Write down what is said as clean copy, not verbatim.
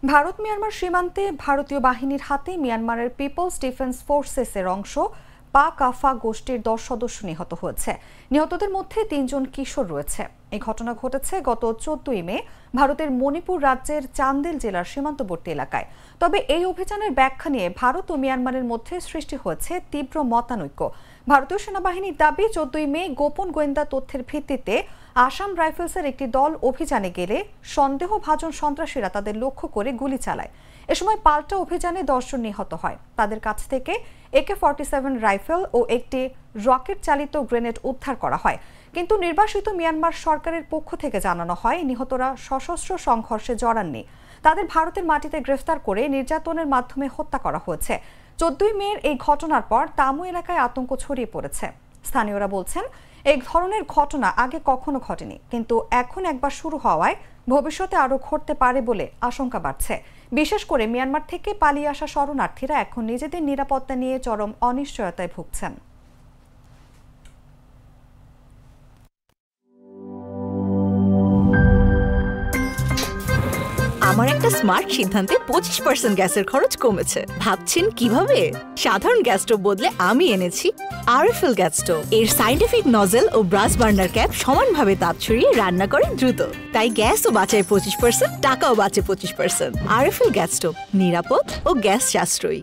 Bharat Myanmar সীমান্তে ভারতীয় বাহিনীর হাতে মিয়ানমারের পিপলস ডিফেন্স ফোর্সেসের অংশ পাক আফা গোষ্ঠীর 10 সদস্য নিহত হয়েছে। নিহতদের মধ্যে 3 জন কিশোর রয়েছে। এই ঘটনা ঘটেছে গত 14 মে ভারতের মণিপুর রাজ্যের চান্দেল জেলার সীমান্তবর্তী এলাকায়। তবে এই অভিযানের ব্যাখ্যা নিয়ে ভারত ও মিয়ানমারের মধ্যে সৃষ্টি হয়েছে তীব্র মতানৈক্য। ভারতীয় সেনাবাহিনীর দাবি 14 মে গোপন গোয়েন্দা তথ্যের ভিত্তিতে আসাম রাইফেলসের একটি দল অভিযানে গেলে সন্দেহভাজন সন্ত্রাসীরা তাদের লক্ষ্য করে গুলি চালায়। এ সময় পাল্টা অভিযানে 10 জন নিহত হয়। তাদের কাছ থেকে AK-47 রাইফেল ও একটি রকেট চালিত গ্রেনেড উদ্ধার করা হয়। কিন্তু নির্বাসিত মিয়ানমার সরকারের পক্ষ থেকে জানানো হয় নিহতরা সশস্ত্র সংঘর্ষে জড়াননি। তাদের ভারতের মাটিতে গ্রেফতার করে নির্যাতনের মাধ্যমে হত্যা করা হয়েছে। 14 মের এই ঘটনার পর তামু এলাকায় আতঙ্ক ছড়িয়ে পড়েছে। স্থানীয়রা বলছেন এই ধরনের ঘটনা আগে কখনো ঘটেনি, কিন্তু এখন একবার শুরু হওয়ায় ভবিষ্যতে আরও ঘটতে পারে বলে আশঙ্কা বাড়ছে। বিশেষ করে মিয়ানমার থেকে পালিয়ে আসা শরণার্থীরা এখন নিজেদের নিরাপত্তা নিয়ে চরম অনিশ্চয়তায় ভুগছেন। আমার একটা স্মার্ট সিদ্ধান্তে 25% গ্যাসের খরচ কমেছে। ভাবছেন কিভাবে? সাধারণ গ্যাস স্টোভ বদলে আমি এনেছি আরএফএল গ্যাস স্টোভ। এর সাইন্টিফিক নজল ও ব্রাস বার্নার ক্যাপ সমানভাবে তাপ ছড়িয়ে রান্না করে দ্রুত। তাই গ্যাসও বাঁচায় 25%, টাকাও বাঁচে 25%। আরএফএল গ্যাস স্টোভ নিরাপদ ও গ্যাস সাশ্রয়ী।